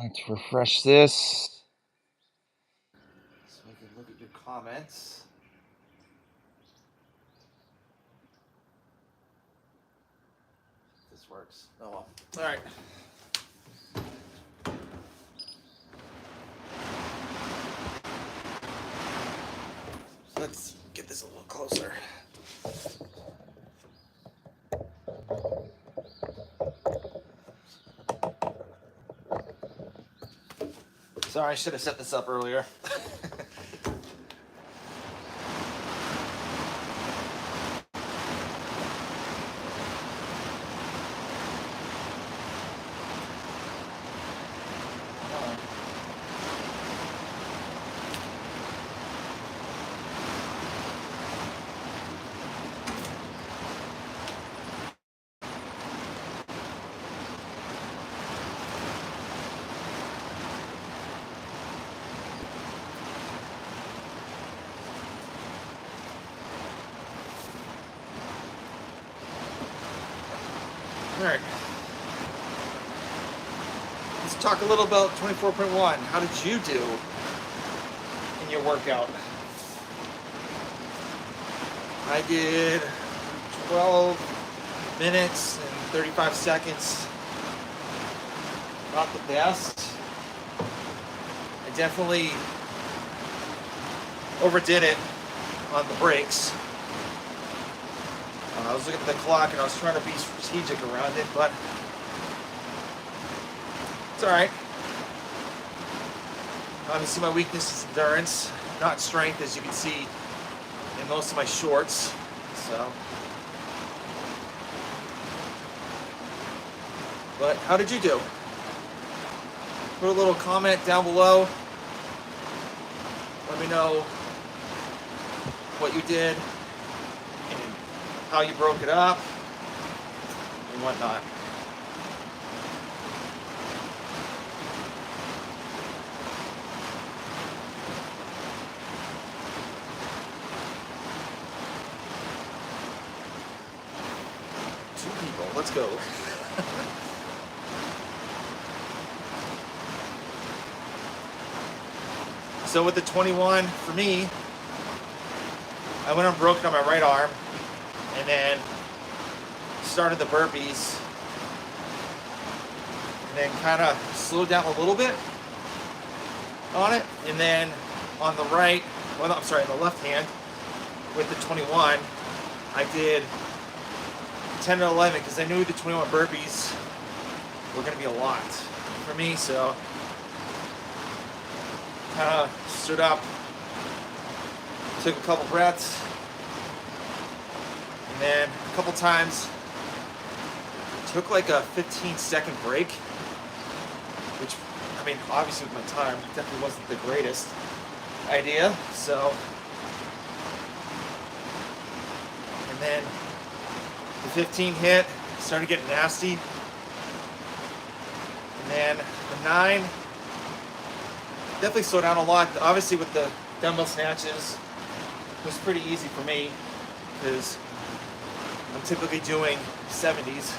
Let's refresh this so we can look at your comments. This works. Oh well. All right. So let's get this a little closer. Sorry, I should have set this up earlier. All right. Let's talk a little about 24.1. How did you do in your workout? I did 12 minutes and 35 seconds. Not the best. I definitely overdid it on the breaks. I was looking at the clock and I was trying to be strategic around it, but it's all right. Obviously my weakness is endurance, not strength, as you can see in most of my shorts. So, but how did you do? Put a little comment down below. Let me know what you did, how you broke it up, and whatnot. Two people, let's go. So with the 21, for me, I went and broke it on my right arm, and then started the burpees, and then kind of slowed down a little bit on it, and then on the right, well, I'm sorry, on the left hand, with the 21, I did 10 to 11, because I knew the 21 burpees were going to be a lot for me, so kind of stood up, took a couple breaths, and then a couple times took like a 15-second break, which, I mean, obviously with my time, definitely wasn't the greatest idea, so, and then the 15 hit, started getting nasty, and then the 9 definitely slowed down a lot. Obviously with the dumbbell snatches, it was pretty easy for me because I'm typically doing 70s,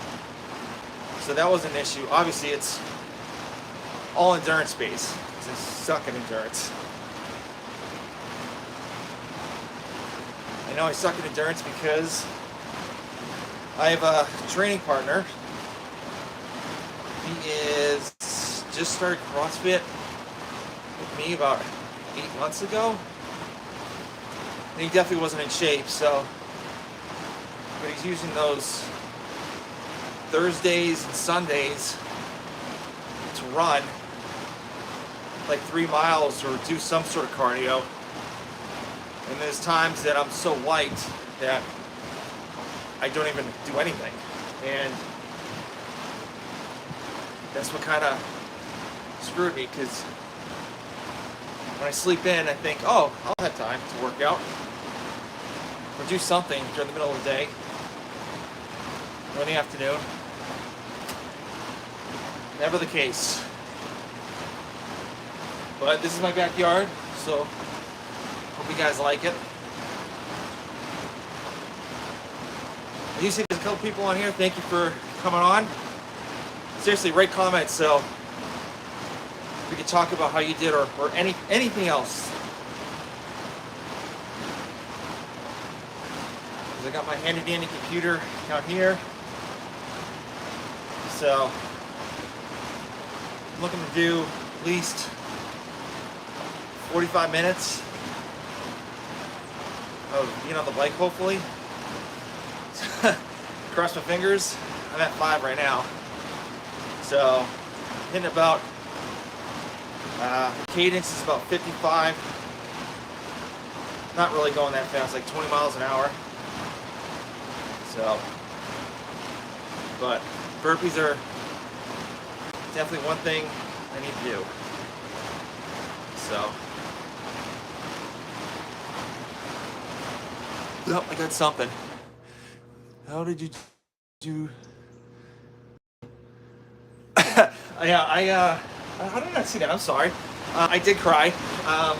so that was an issue. Obviously it's all endurance based, because I suck at endurance. I know I suck at endurance because I have a training partner. He is just started CrossFit with me about 8 months ago, and he definitely wasn't in shape, so, but he's using those Thursdays and Sundays to run like 3 miles or do some sort of cardio, and there's times that I'm so light that I don't even do anything, and that's what kind of screwed me, because when I sleep in, I think, oh, I'll have time to work out or do something during the middle of the day or in the afternoon. Never the case. But this is my backyard, so hope you guys like it. You see there's a couple people on here. Thank you for coming on. Seriously, rate comments so We could talk about how you did, or anything else. I got my handy dandy computer down here. So I'm looking to do at least 45 minutes of being on the bike, hopefully. Cross my fingers. I'm at 5 right now. So hitting about cadence is about 55. Not really going that fast, like 20 miles an hour. So, but burpees are definitely one thing I need to do. So, oh, I got something. How did you do? How did I see that? I'm sorry. I did cry. I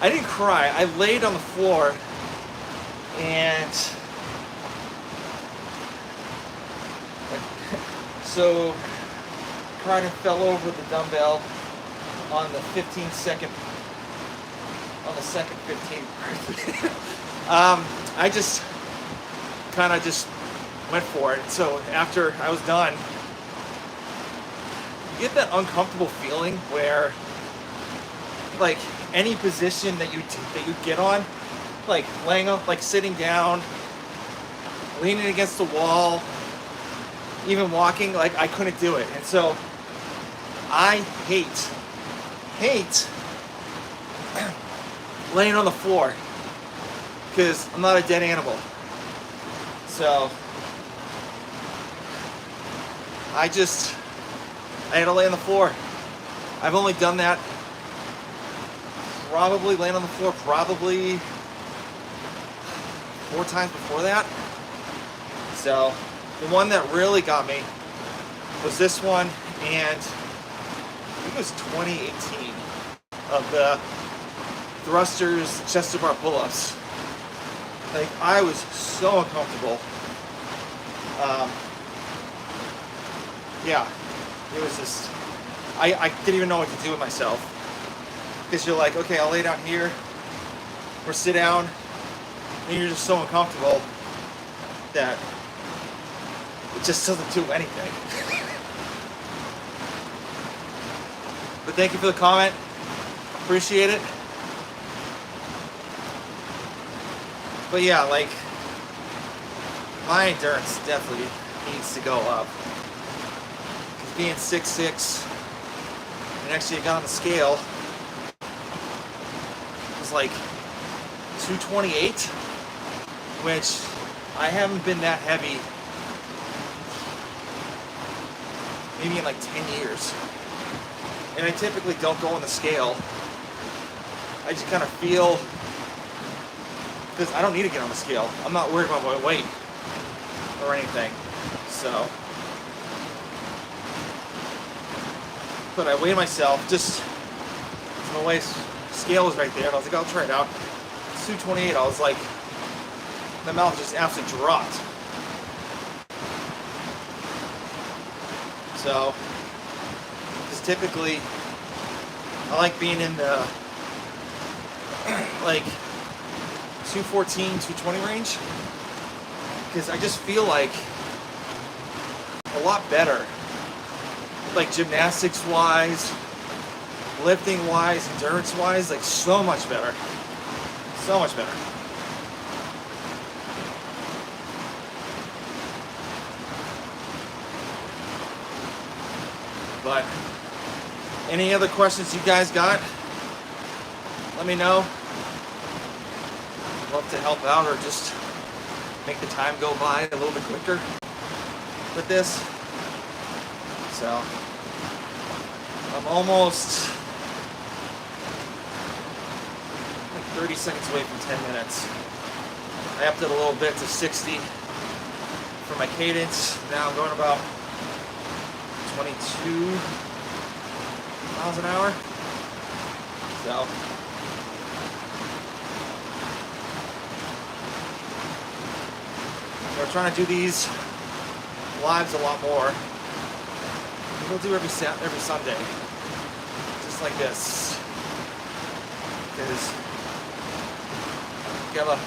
didn't cry. I laid on the floor and so cried and fell over the dumbbell on the 15-second, on the second 15. I just kind of just went for it. So after I was done, you get that uncomfortable feeling where, like, any position that you get on, like laying up, like sitting down, leaning against the wall, even walking, like I couldn't do it. And so I hate laying on the floor because I'm not a dead animal. So I had to lay on the floor. I've only done that, probably laying on the floor, probably 4 times before that. So the one that really got me was this one, and I think it was 2018, of the thrusters chest to bar pull-ups. Like, I was so uncomfortable. Yeah, it was just, I didn't even know what to do with myself. Because you're like, okay, I'll lay down here or sit down, and you're just so uncomfortable that it just doesn't do anything. But thank you for the comment. Appreciate it. But yeah, like, my endurance definitely needs to go up. Because being 6'6", and actually I got on the scale, was like 228, which I haven't been that heavy maybe in like 10 years. And I typically don't go on the scale. I just kind of feel, because I don't need to get on the scale. I'm not worried about my weight or anything. So, but I weighed myself, just my waist scale was right there, and I was like, I'll try it out. It's 228. I was like, my mouth just absolutely dropped. So, because typically I like being in the like 214, 220 range, because I just feel like a lot better, like gymnastics wise, lifting wise, endurance wise, like so much better. So much better. But any other questions you guys got, let me know. I'd love to help out or just make the time go by a little bit quicker with this. So I'm almost like 30 seconds away from 10 minutes. I upped it a little bit to 60 for my cadence. Now I'm going about 22 miles an hour. So we're trying to do these lives a lot more. we'll do every Sunday, just like this, because gotta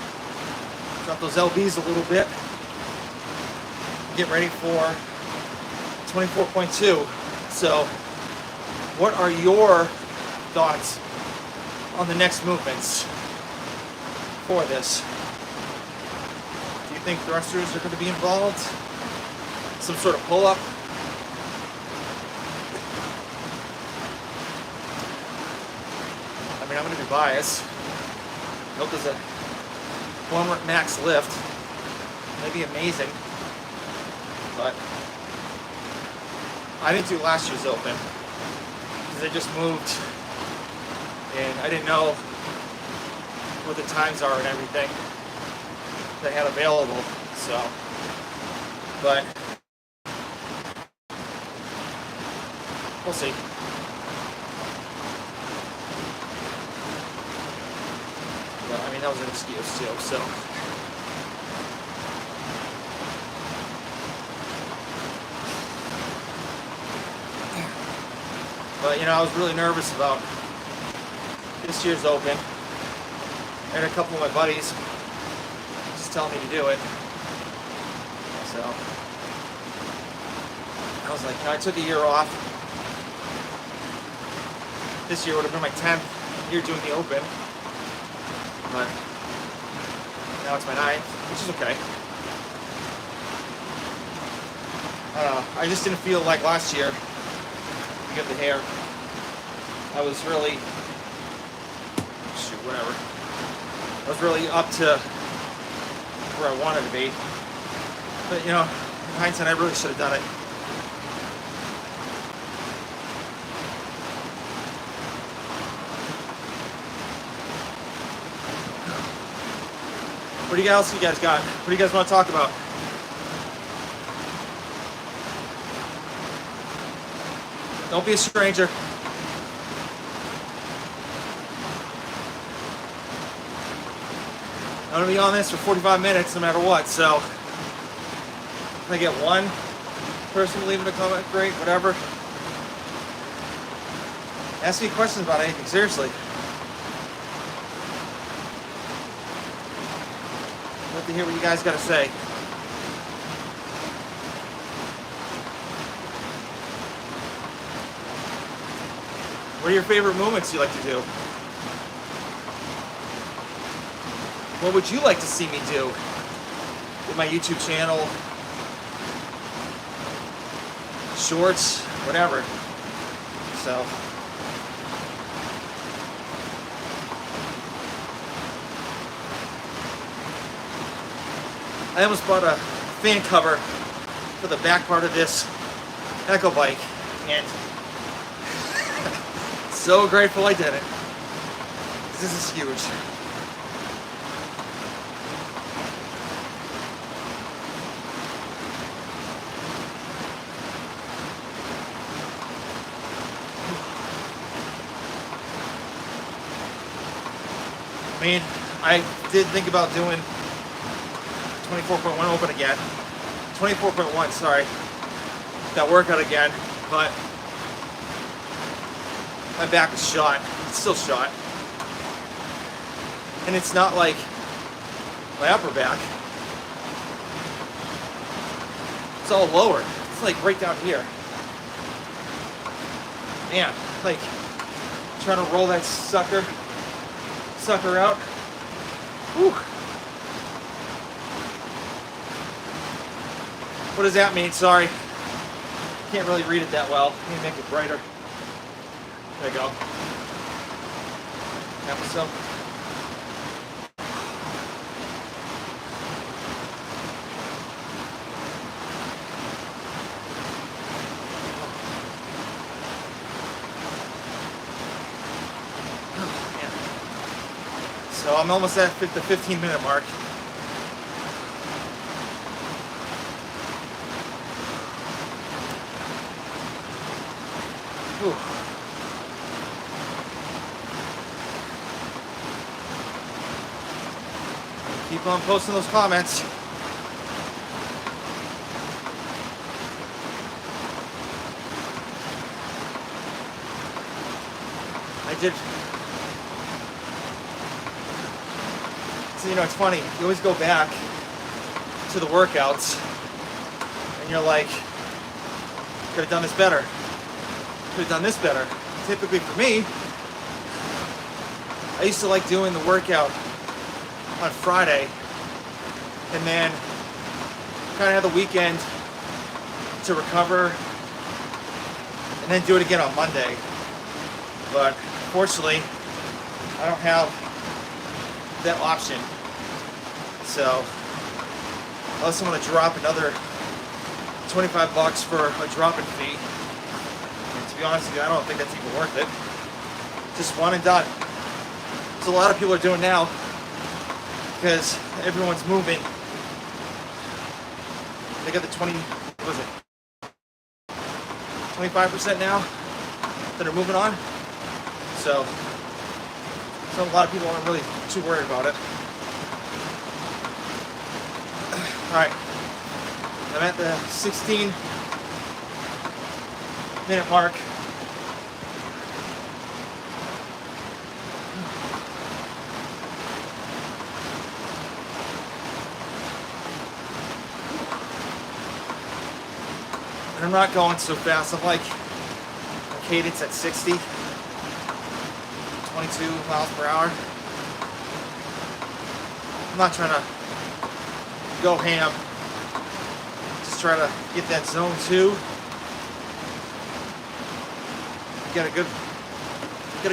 drop those lbs a little bit, get ready for 24.2. So what are your thoughts on the next movements for this? Do you think thrusters are going to be involved? Some sort of pull-up? I mean, I'm going to be biased. I hope there's a 1 rep max lift. That'd be amazing. But I didn't do last year's open because I just moved and I didn't know what the times are and everything they had available. So, but we'll see. But, I mean, that was an excuse too, so. But, you know, I was really nervous about this year's open. I had a couple of my buddies just telling me to do it. So, I was like, you know, I took a year off. This year would have been my 10th year doing the open. But now it's my 9th, which is okay. I just didn't feel like last year, to get the hair, I was really, whatever. I was really up to where I wanted to be. But, you know, in hindsight, I really should have done it. What else you guys got? What do you guys want to talk about? Don't be a stranger. I'm going to be on this for 45 minutes no matter what, so if I get one person leaving a comment, great, whatever. Ask me questions about anything, seriously. I'd love to hear what you guys got to say. What are your favorite movements you like to do? What would you like to see me do with my YouTube channel, shorts, whatever? So, I almost bought a fan cover for the back part of this Echo bike, and so grateful I did it. This is huge. I mean, I did think about doing 24.1 open again. 24.1, sorry. That workout again, but my back is shot. It's still shot. And it's not like my upper back. It's all lower. It's like right down here. Man, like trying to roll that sucker out. Whew. What does that mean? Sorry. Can't really read it that well. Let me make it brighter. There you go. Episode. So I'm almost at the 15-minute mark. Whew. Keep on posting those comments. did. So, you know, it's funny. You always go back to the workouts and you're like, could have done this better. Could have done this better. Typically for me, I used to like doing the workout on Friday and then kind of have the weekend to recover and then do it again on Monday. But fortunately, I don't have that option. So unless I'm going to drop another $25 for a drop-in fee, and to be honest with you, I don't think that's even worth it. Just one and done. So a lot of people are doing now because everyone's moving. They got the 25% now that are moving on. So a lot of people aren't really too worried about it. All right, I'm at the 16-minute mark. And I'm not going so fast. I'm like a cadence at 60, 22 miles per hour. I'm not trying to go ham. Just try to get that zone 2. Get a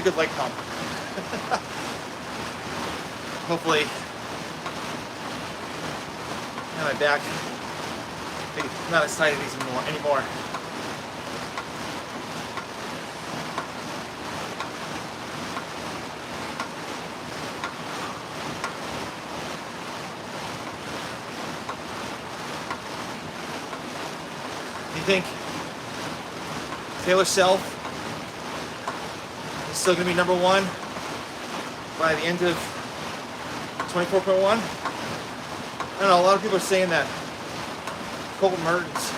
good leg pump. Hopefully, my back not as tight as these anymore. Do you think Taylor Self is still going to be number 1 by the end of 24.1? I don't know, a lot of people are saying that Colton Mertens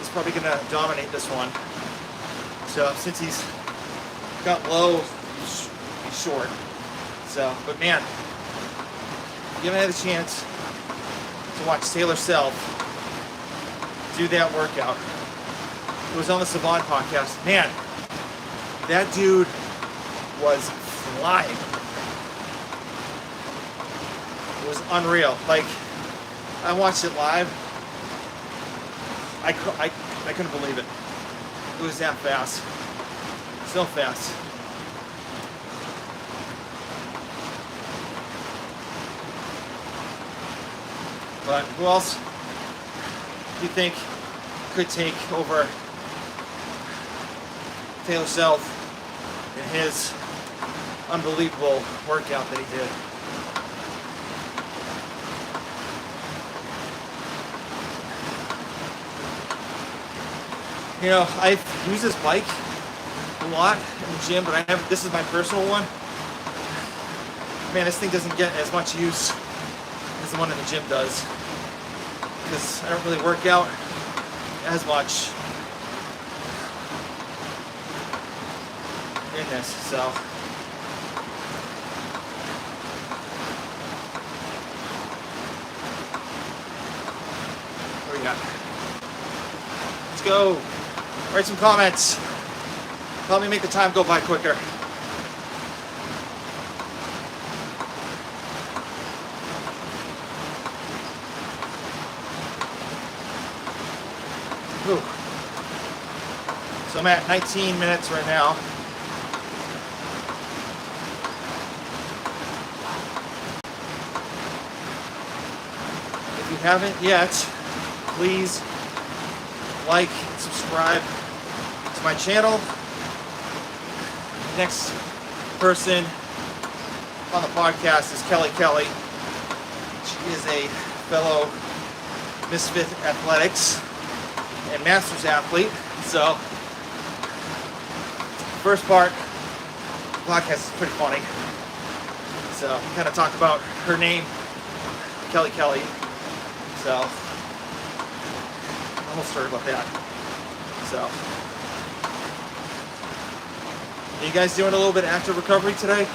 is probably going to dominate this one. So since he's got low, he's short. So, but man, if you haven't had a chance to watch Taylor Self do that workout, it was on the Savant podcast. Man, that dude was flying. It was unreal. Like, I watched it live. I couldn't believe it. It was that fast. So fast. But who else do you think could take over Taylor Self in his unbelievable workout that he did? You know, I've used this bike a lot in the gym, but this is my personal one. Man, this thing doesn't get as much use as the one in the gym does, because I don't really work out as much in this, so. What do we got? Let's go. Write some comments. Help me make the time go by quicker. Whew. So I'm at 19 minutes right now. If you haven't yet, please like and subscribe to my channel. Next person on the podcast is Kelly. She is a fellow Misfit Athletics and Masters athlete. So, first part of the podcast is pretty funny. So, kind of talk about her name, Kelly. So, I almost heard about that. So, Are you guys doing a little bit of active recovery today?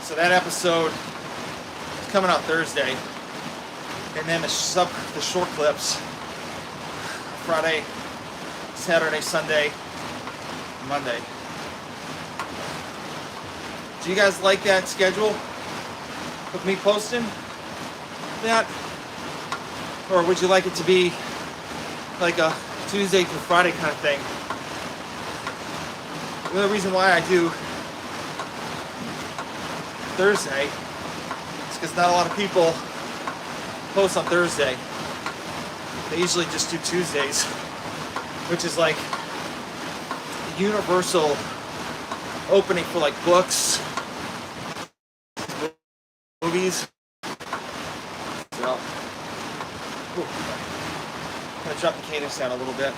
So that episode is coming out Thursday, and then the short clips Friday, Saturday, Sunday, Monday. Do you guys like that schedule with me posting that? Or would you like it to be like a Tuesday through Friday kind of thing? The only reason why I do Thursday is because not a lot of people post on Thursday. They usually just do Tuesdays, which is like the universal opening for like books, movies. So, I'm gonna drop the cadence down a little bit.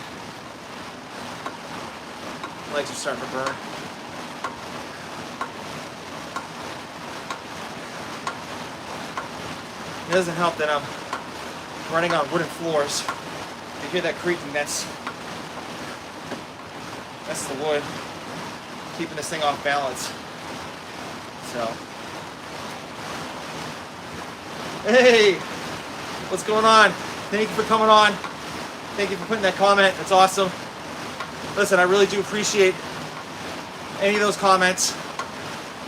Legs are starting to burn. It doesn't help that I'm running on wooden floors. You hear that creaking? That's the wood keeping this thing off balance. So, hey, what's going on? Thank you for coming on. Thank you for putting that comment. That's awesome. Listen, I really do appreciate any of those comments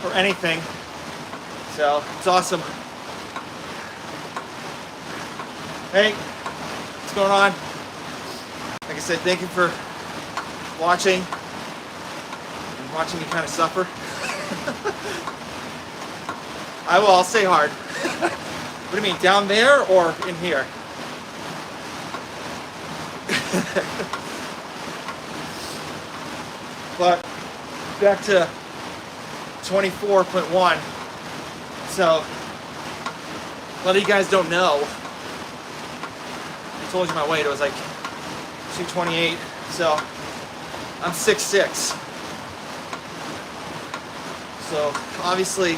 or anything. So, it's awesome. Hey, what's going on? Like I said, thank you for watching and watching me kind of suffer. I'll stay hard. What do you mean, down there or in here? But back to 24.1. So, a lot of you guys don't know. I told you my weight, it was like 228, so I'm 6'6". So obviously,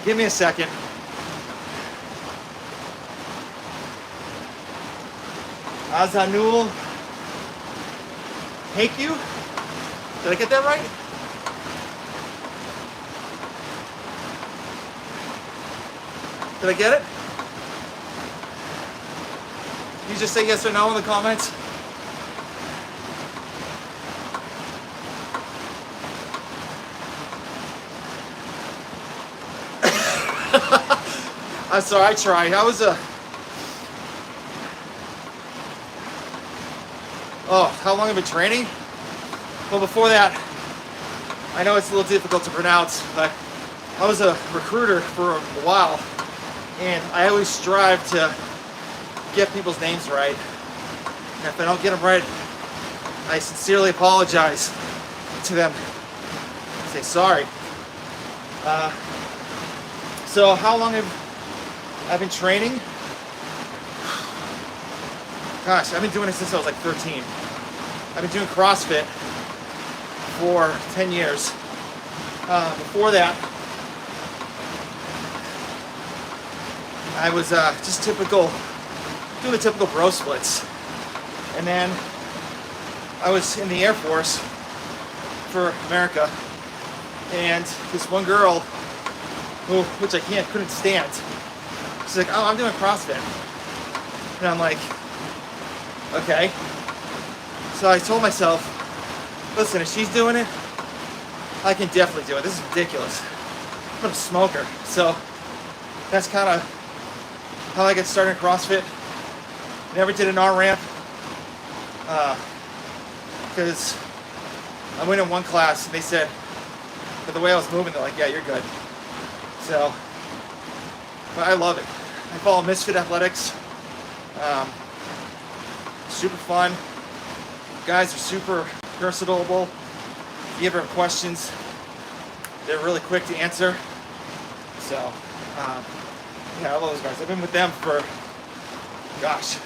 give me a second. Azanul Heiku? Did I get that right? Did I get it? You just say yes or no in the comments. I'm sorry, I tried. I was how long have I been training? Well, before that, I know it's a little difficult to pronounce, but I was a recruiter for a while. And I always strive to get people's names right. And if I don't get them right, I sincerely apologize to them. I say sorry. So how long have I been training? Gosh, I've been doing it since I was like 13. I've been doing CrossFit for 10 years. Before that, I was just doing the typical bro splits. And then I was in the Air Force for America. And this one girl, which I couldn't stand, she's like, oh, I'm doing CrossFit. And I'm like, okay. So I told myself, listen, if she's doing it, I can definitely do it. This is ridiculous. I'm a smoker. So that's kind of how I got started in CrossFit. Never did an R-ramp because I went in one class and they said, but the way I was moving, they're like, yeah, you're good. So, but I love it. I follow Misfit Athletics. Super fun. Guys are super personable. If you ever have questions, they're really quick to answer. So, yeah, I love those guys. I've been with them for, gosh,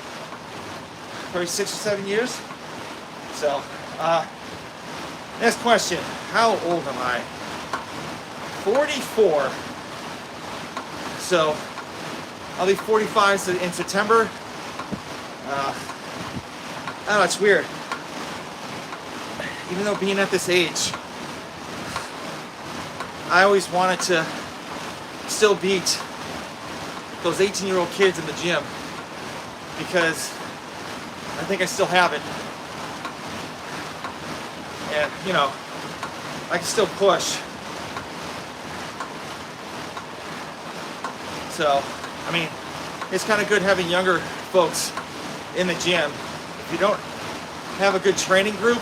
probably 6 or 7 years. So, next question. How old am I? 44. So, I'll be 45 in September. I don't know, it's weird. Even though being at this age, I always wanted to still beat those 18-year-old kids in the gym because I think I still have it. And, you know, I can still push. So, I mean, it's kind of good having younger folks in the gym. If you don't have a good training group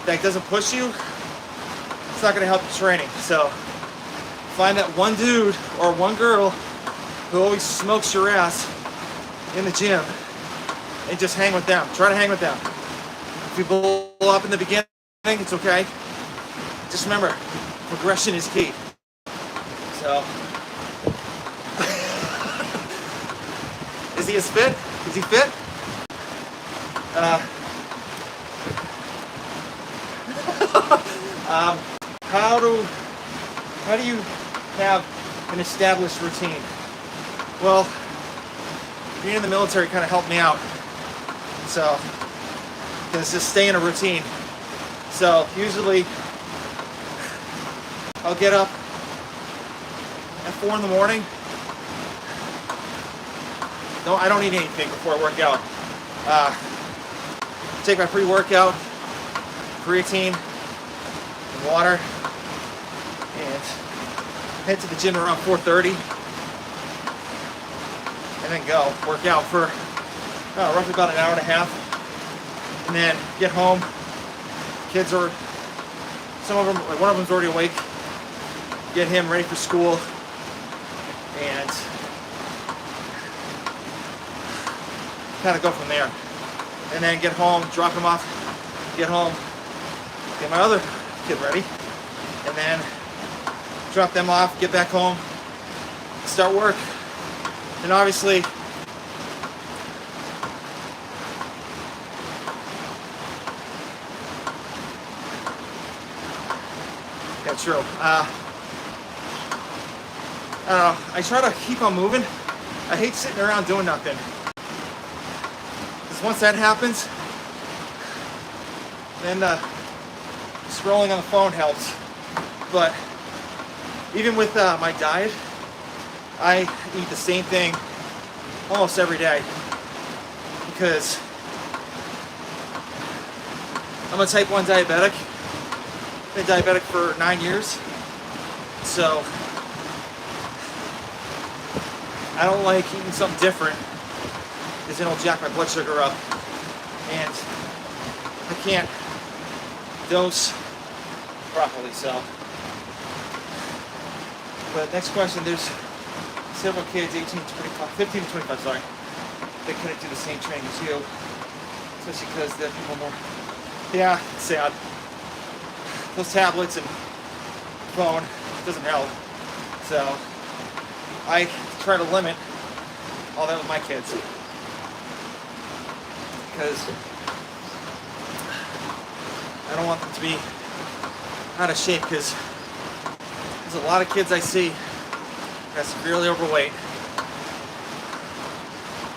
that doesn't push you, it's not going to help your training. So, find that one dude or one girl who always smokes your ass in the gym and just hang with them. Try to hang with them. If you blow up in the beginning, it's okay. Just remember, progression is key. So, is he as fit? Is he fit? How do you have an established routine? Well, being in the military kind of helped me out. So, just stay in a routine. So usually I'll get up at 4 in the morning. No, I don't eat anything before I work out. Take my pre-workout, creatine, and water, and head to the gym around 4:30, and then go work out for roughly about an hour and a half, and then get home. Kids are, some of them, like one of them's already awake. Get him ready for school, and kind of go from there. And then get home, drop him off, get home, get my other kid ready, and then drop them off, get back home, start work. And obviously, yeah, true. I try to keep on moving. I hate sitting around doing nothing. Because once that happens, then scrolling on the phone helps. But even with my diet, I eat the same thing almost every day. Because I'm a type 1 diabetic. Been diabetic for 9 years. So I don't like eating something different because it'll jack my blood sugar up, and I can't dose properly. So, but next question, there's several kids, 15 to 25, sorry, they couldn't do the same training as you, especially because they're people more, yeah, it's sad. Those tablets and phone doesn't help. So I try to limit all that with my kids, because I don't want them to be out of shape, because there's a lot of kids I see that are severely overweight.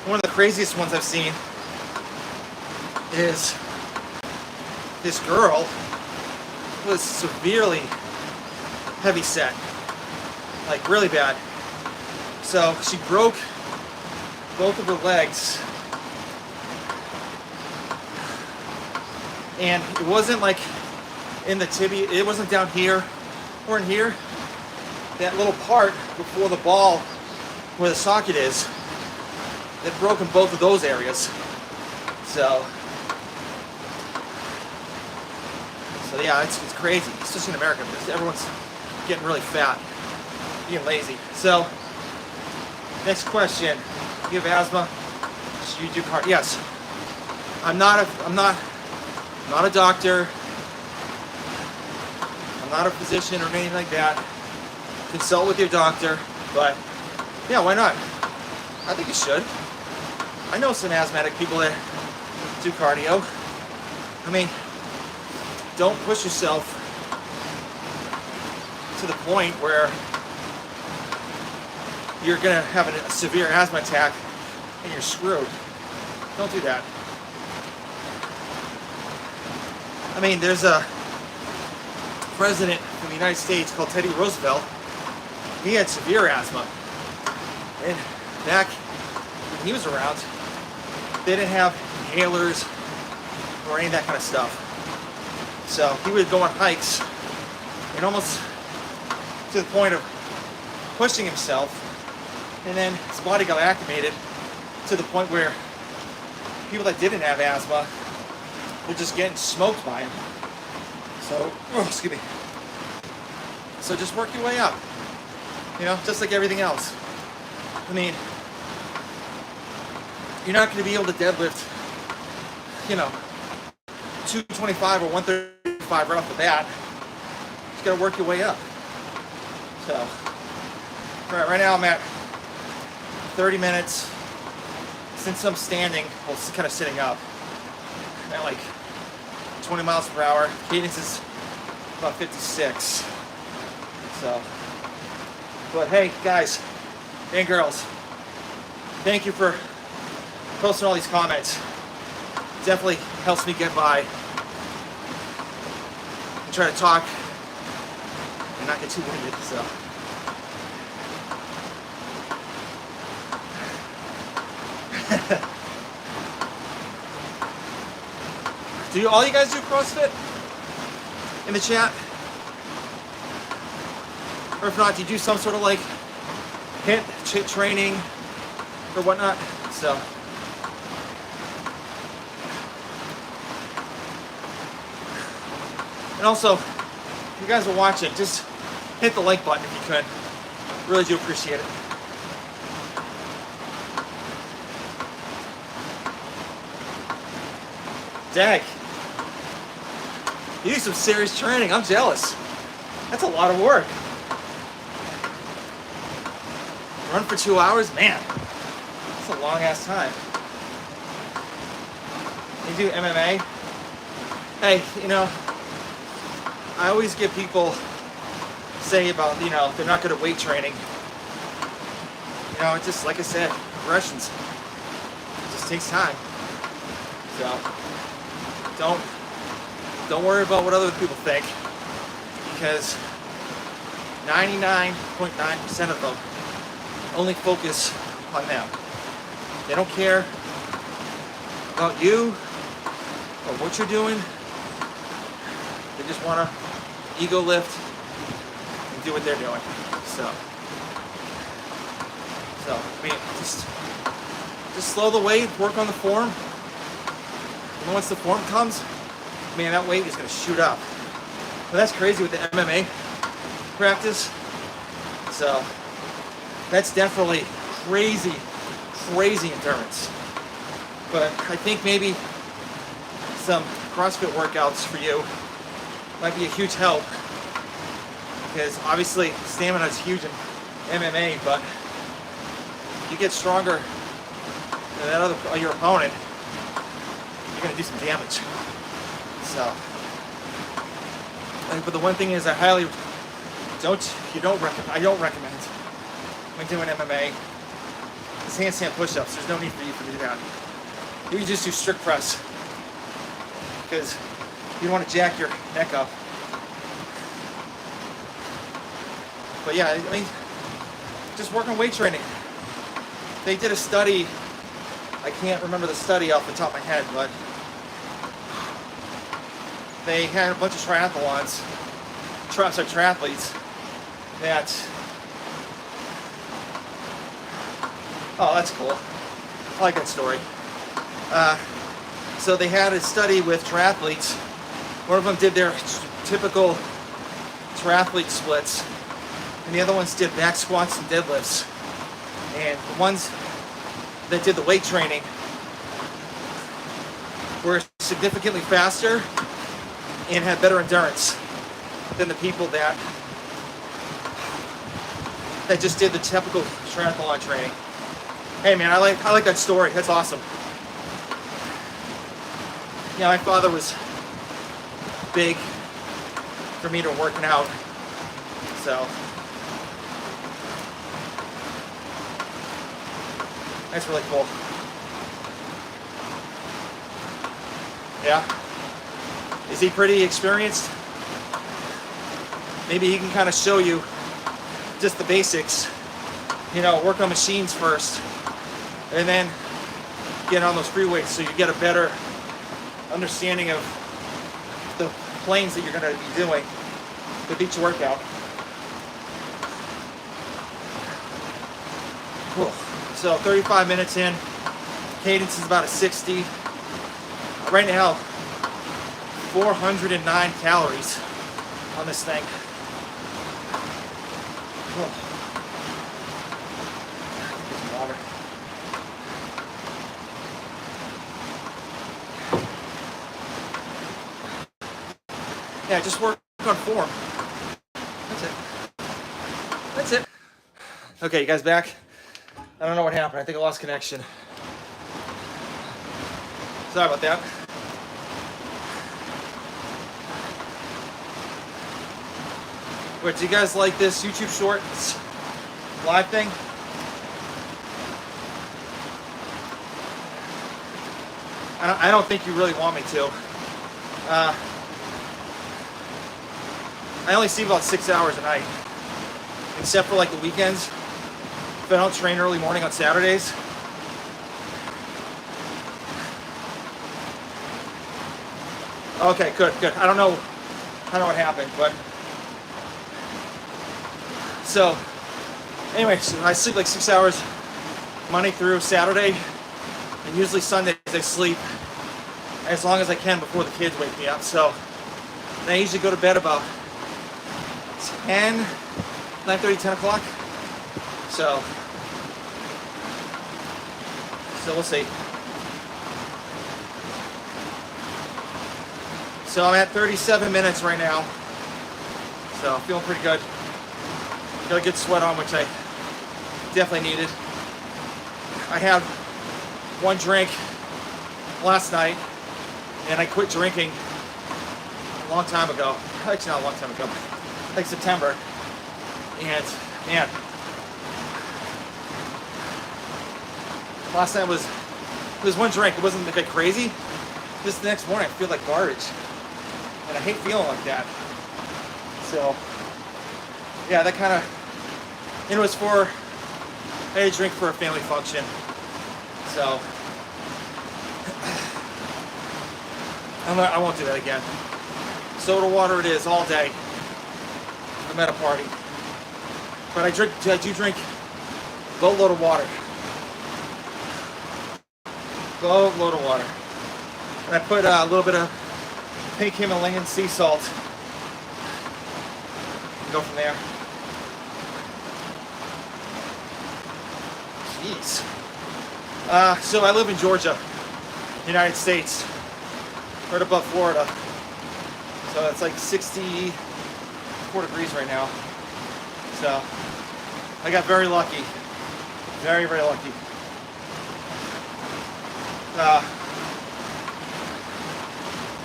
One of the craziest ones I've seen is this girl who was severely heavy set, like really bad. So she broke both of her legs, and it wasn't like in the tibia, it wasn't down here or in here. That little part before the ball where the socket is, that broke in both of those areas. So yeah, it's crazy, especially in America, because everyone's getting really fat, being lazy. So next question, you have asthma, should you do cardio? Yes. I'm not a doctor. I'm not a physician or anything like that. Consult with your doctor, but yeah, why not? I think you should. I know some asthmatic people that do cardio. I mean, don't push yourself to the point where you're gonna have a severe asthma attack and you're screwed. Don't do that. I mean, there's a president from the United States called Teddy Roosevelt. He had severe asthma. And back when he was around, they didn't have inhalers or any of that kind of stuff. So he would go on hikes and almost to the point of pushing himself, and then his body got acclimated to the point where people that didn't have asthma were just getting smoked by him. So, excuse me. So just work your way up, you know, just like everything else. I mean, you're not going to be able to deadlift, you know, 225 or 135 right off the bat. You just got to work your way up. So, all right now I'm at 30 minutes. Since I'm standing, well, kind of sitting up, I'm at like 20 miles per hour. Cadence is about 56. So, but hey, guys and girls, thank you for posting all these comments. Definitely helps me get by and try to talk and not get too winded. So. Do all you guys do CrossFit in the chat? Or if not, do you do some sort of like HIIT training or whatnot? So, and also, if you guys are watching, just hit the like button if you could. Really do appreciate it. Dag, you do some serious training. I'm jealous. That's a lot of work. Run for 2 hours? Man, that's a long ass time. You do MMA? Hey, you know, I always get people say about, you know, they're not good at weight training. You know, it's just, like I said, progressions. It just takes time. So, don't worry about what other people think, because 99.9% of them only focus on them. They don't care about you or what you're doing. They just want to ego lift and do what they're doing. So I mean, just slow the weight, work on the form. And once the form comes, man, that weight is going to shoot up. But that's crazy with the MMA practice. So that's definitely crazy endurance. But I think maybe some CrossFit workouts for you might be a huge help, because obviously stamina is huge in MMA, but you get stronger than that other your opponent, you're going to do some damage. So, but the one thing is, I don't recommend when doing MMA is handstand push-ups. There's no need for you to do that. You can just do strict press, because you don't want to jack your neck up. But yeah, I mean, just work on weight training. They did a study, I can't remember the study off the top of my head, but they had a bunch of triathletes that, oh, that's cool. I like that story. So they had a study with triathletes. One of them did their typical triathlete splits, and the other ones did back squats and deadlifts. And the ones that did the weight training were significantly faster and had better endurance than the people that just did the typical triathlon training. Hey man, I like that story. That's awesome. Yeah, my father was big for me to working out. So That's really cool. Yeah. Is he pretty experienced? Maybe he can kind of show you just the basics. You know, work on machines first, and then get on those free weights so you get a better understanding of the planes that you're going to be doing with each workout. Cool. So 35 minutes in, cadence is about a 60. Right now, 409 calories on this thing. Cool. Get some water. Yeah, just work on form. That's it. That's it. Okay, you guys back? I don't know what happened. I think I lost connection. Sorry about that. Wait, do you guys like this YouTube Shorts live thing? I don't think you really want me to. I only sleep about 6 hours a night, except for like the weekends. If I don't train early morning on Saturdays. Okay, good. I don't know what happened, but so anyway, so I sleep like 6 hours Monday through Saturday, and usually Sundays I sleep as long as I can before the kids wake me up. So and I usually go to bed about 9:30, 10 o'clock. So we'll see. So I'm at 37 minutes right now. So feeling pretty good. Got a good sweat on, which I definitely needed. I had one drink last night, and I quit drinking a long time ago. Actually, not a long time ago, like September. And man, last night was one drink. It wasn't like crazy. Just the next morning, I feel like garbage, and I hate feeling like that. So yeah, that kind of. It was for I had a drink for a family function. So I won't do that again. Soda water it is all day. I'm at a party. But I do drink a boatload of water. Boatload of water. And I put a little bit of pink Himalayan sea salt. Go from there. Jeez. So I live in Georgia, United States, right above Florida. So it's like 64 degrees right now. So I got very lucky. Very, very lucky.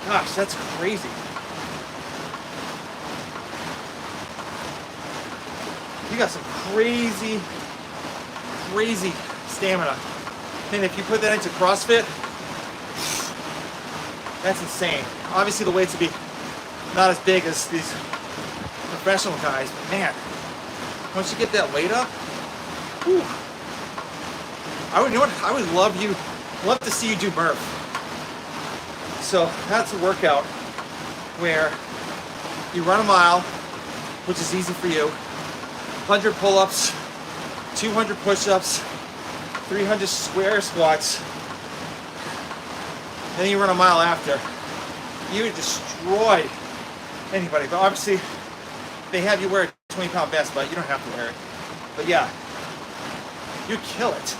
Gosh, that's crazy. You got some crazy stamina. And if you put that into CrossFit, that's insane. Obviously the weights would be not as big as these professional guys, but man, once you get that weight up, whew, I would love to see you do Murph. So that's a workout where you run a mile, which is easy for you, 100 pull-ups, 200 push-ups, 300 square squats, and then you run a mile after. You would destroy anybody, but obviously they have you wear a 20-pound vest, but you don't have to wear it. But yeah, you kill it.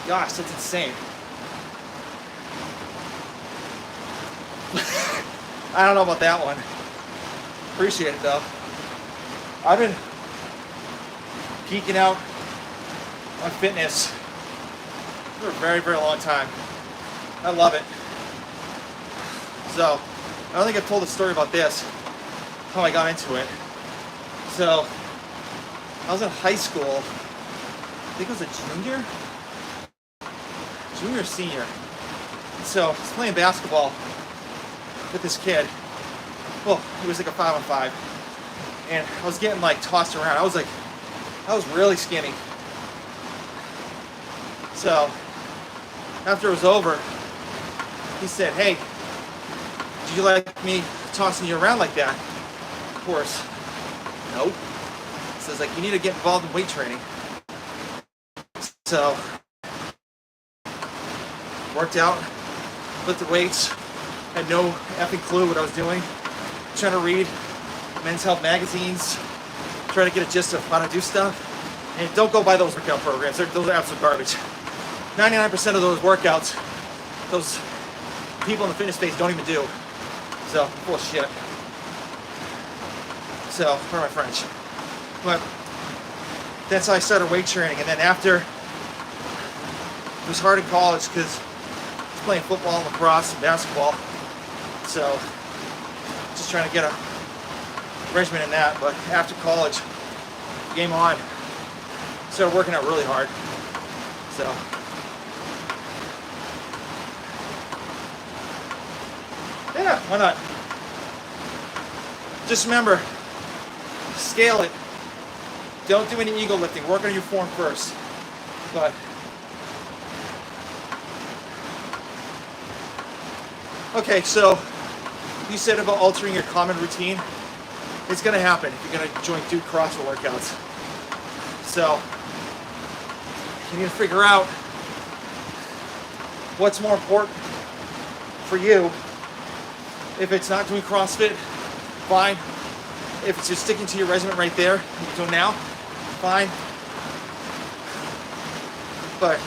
Gosh, that's insane. I don't know about that one. Appreciate it though. I've been geeking out on fitness for a very, very long time. I love it. So, I don't think I've told a story about this, how I got into it. So, I was in high school, I think I was a junior, junior or senior. So I was playing basketball with this kid. Well, he was like a 5-on-5. And I was getting like tossed around. I was really skinny. So after it was over, he said, "Hey, do you like me tossing you around like that?" Of course, nope. He says, like, you need to get involved in weight training. So worked out, lifted weights, had no effing clue what I was doing. Trying to read men's health magazines, trying to get a gist of how to do stuff. And don't go by those workout programs. Those are absolute garbage. 99% of those workouts, those people in the fitness space don't even do. So, full of shit. So, pardon my French. But that's how I started weight training. And then after, it was hard in college because I was playing football and lacrosse and basketball. So, just trying to get a regimen in that. But after college, game on, started working out really hard. So, yeah, why not? Just remember, scale it. Don't do any ego lifting. Work on your form first. But okay, so you said about altering your common routine. It's gonna happen if you're gonna do CrossFit workouts. So you need to figure out what's more important for you. If it's not doing CrossFit, fine. If it's just sticking to your regimen right there, you're doing now, fine. But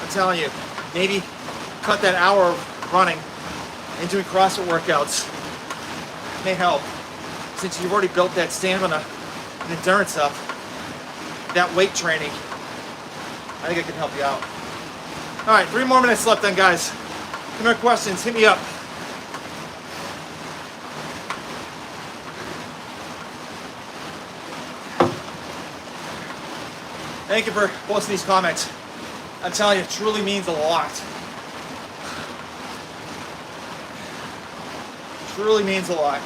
I'm telling you, maybe cut that hour of running and doing CrossFit workouts may help. Since you've already built that stamina and endurance up, that weight training, I think it can help you out. All right, 3 more minutes left then, guys. Any more questions, hit me up. Thank you for posting these comments. I'm telling you, it truly means a lot. Truly means a lot.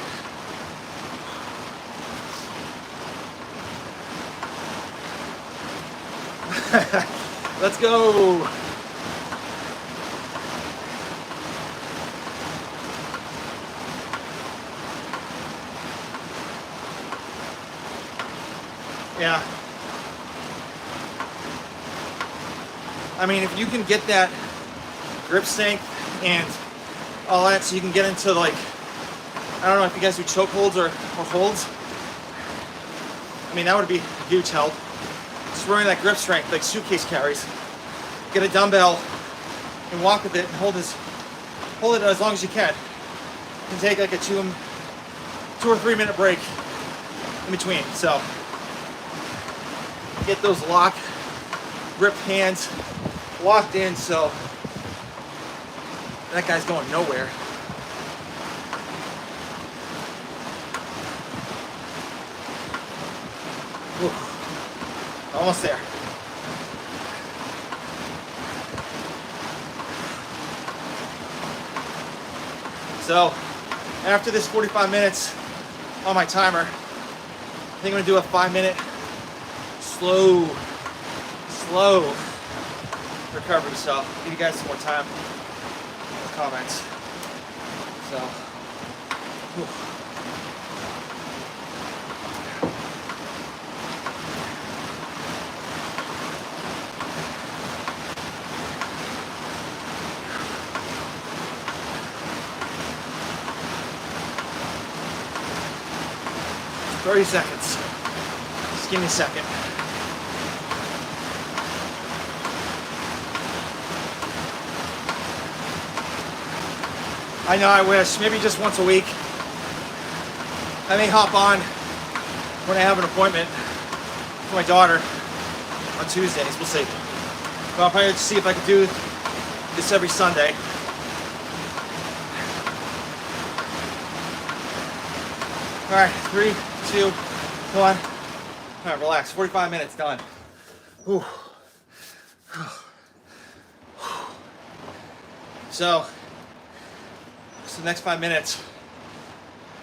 Let's go. Yeah. I mean, if you can get that grip strength and all that, so you can get into, like, I don't know if you guys do choke holds or holds. I mean, that would be a huge help. Just running that grip strength, like suitcase carries. Get a dumbbell and walk with it and hold it as long as you can. And take like a 2 or 3 minute break in between. So get those grip hands locked in so that guy's going nowhere. Oof. Almost there. So after this 45 minutes on my timer, I think I'm gonna do a 5-minute slow recovery. So I'll give you guys some more time in the comments. So, whew. 30 seconds. Just give me a second. I know, I wish. Maybe just once a week. I may hop on when I have an appointment with my daughter on Tuesdays. We'll see. But I'll probably see if I can do this every Sunday. All right, 3, 2, 1. All right, relax. 45 minutes done. Whew. So the next 5 minutes,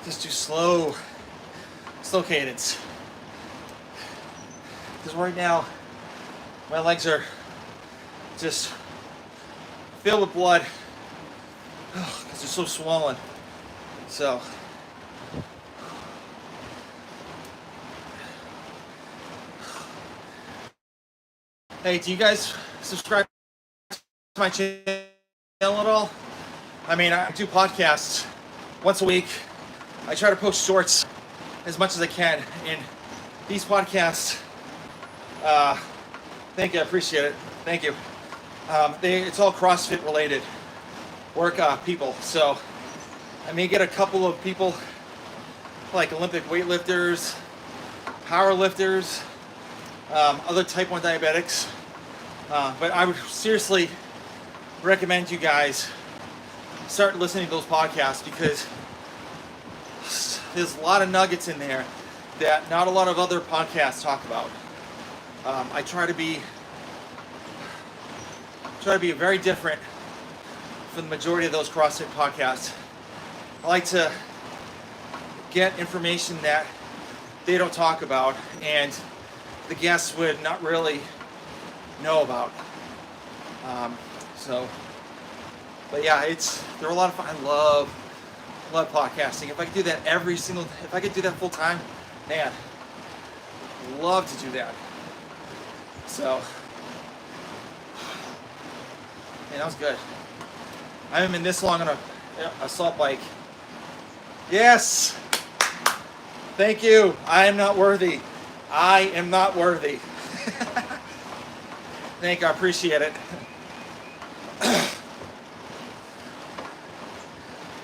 just do slow cadence. Because right now, my legs are just filled with blood because they're so swollen. So hey, do you guys subscribe to my channel at all? I mean, I do podcasts once a week. I try to post shorts as much as I can. And these podcasts, thank you, I appreciate it. Thank you. It's all CrossFit related people. So I may get a couple of people like Olympic weightlifters, power lifters, other type 1 diabetics. But I would seriously recommend you guys start listening to those podcasts, because there's a lot of nuggets in there that not a lot of other podcasts talk about. I try to be very different from the majority of those CrossFit podcasts. I like to get information that they don't talk about and the guests would not really know about. But yeah, they're a lot of fun. I love podcasting. If I could do that if I could do that full time, man, love to do that. So, man, that was good. I haven't been this long on a assault bike. Yes! Thank you. I am not worthy. I am not worthy. Thank you. I appreciate it.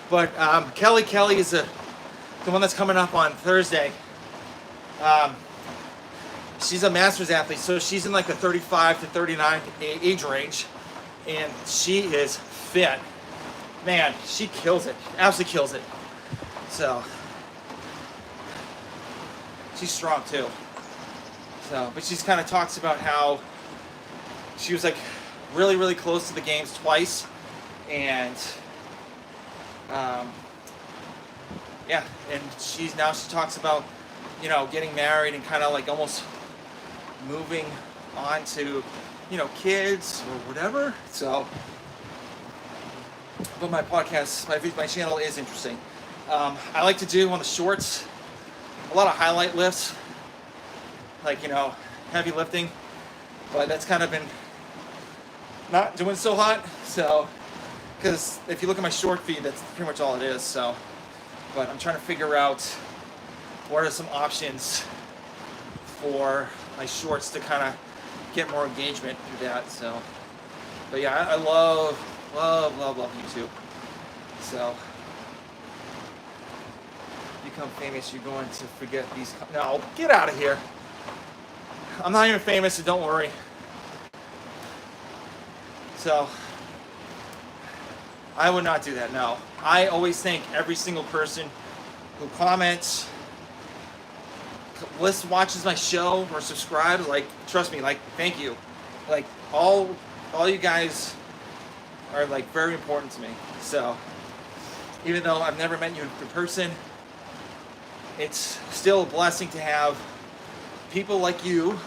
But Kelly is the one that's coming up on Thursday. She's a master's athlete, so she's in like the 35 to 39 age range, and she is fit. Man, she kills it. Absolutely kills it. So she's strong too. So, but she's kind of talks about how she was like really, really close to the games twice, and yeah, and she talks about, you know, getting married and kind of like almost moving on to, you know, kids or whatever. So, but my podcast, my channel is interesting. I like to do on the shorts a lot of highlight lifts, like, you know, heavy lifting, but that's kind of been not doing so hot. So, because if you look at my short feed, that's pretty much all it is. So, but I'm trying to figure out what are some options for my shorts to kind of get more engagement through that. So, but yeah, I love YouTube. So, become famous, you're going to forget these. No, get out of here. I'm not even famous, so don't worry. So, I would not do that, no. I always thank every single person who comments, watches my show, or subscribes. Like, trust me, like, thank you. Like, all you guys are, like, very important to me. So, even though I've never met you in person, it's still a blessing to have people like you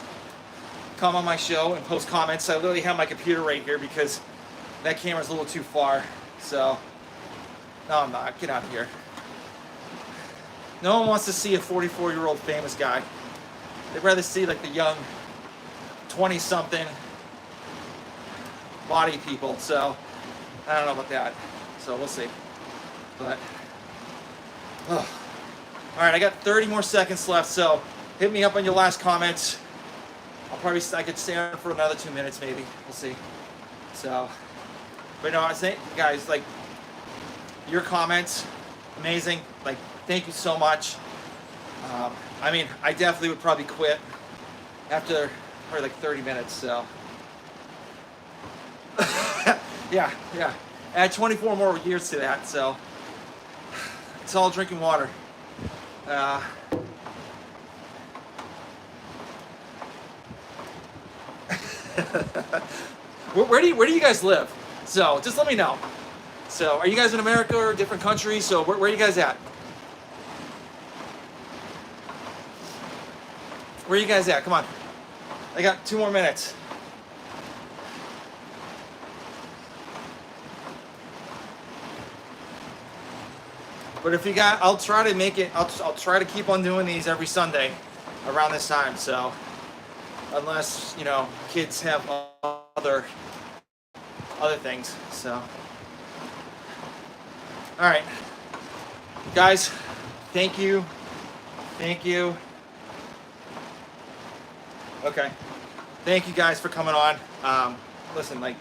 come on my show and post comments. I literally have my computer right here because that camera's a little too far. So, no, I'm not. Get out of here. No one wants to see a 44-year-old famous guy. They'd rather see like the young 20-something body people. So, I don't know about that. So, we'll see. But, all right, I got 30 more seconds left. So, hit me up on your last comments. I could stay on for another 2 minutes maybe. We'll see. So, but no, I say, guys, like, your comments, amazing. Like, thank you so much. I mean, I definitely would probably quit after probably like 30 minutes. So, yeah. Add 24 more years to that. So, it's all drinking water. Where do you guys live? So just let me know. So are you guys in America or different countries? So where are you guys at? Where are you guys at? Come on. I got 2 more minutes. But if you got, I'll try to make it, I'll try to keep on doing these every Sunday around this time. So unless, you know, kids have other things. So, all right, guys, thank you. Okay, thank you guys for coming on. Listen, like,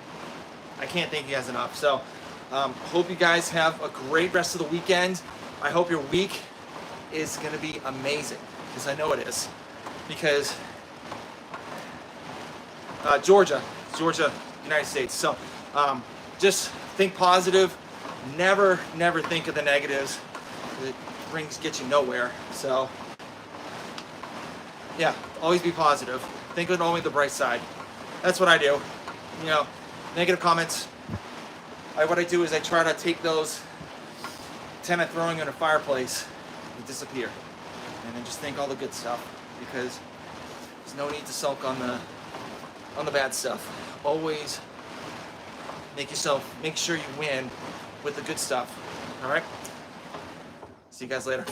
I can't thank you guys enough. So hope you guys have a great rest of the weekend. I hope your week is gonna be amazing, because I know it is. Because Georgia, United States. So just think positive. Never think of the negatives. It gets you nowhere. So yeah, always be positive. Think of only the bright side. That's what I do. You know, negative comments, what I do is I try to take those, pretend I'm throwing in a fireplace, and disappear. And then just think all the good stuff, because there's no need to sulk on the bad stuff. Always make sure you win with the good stuff. All right? See you guys later.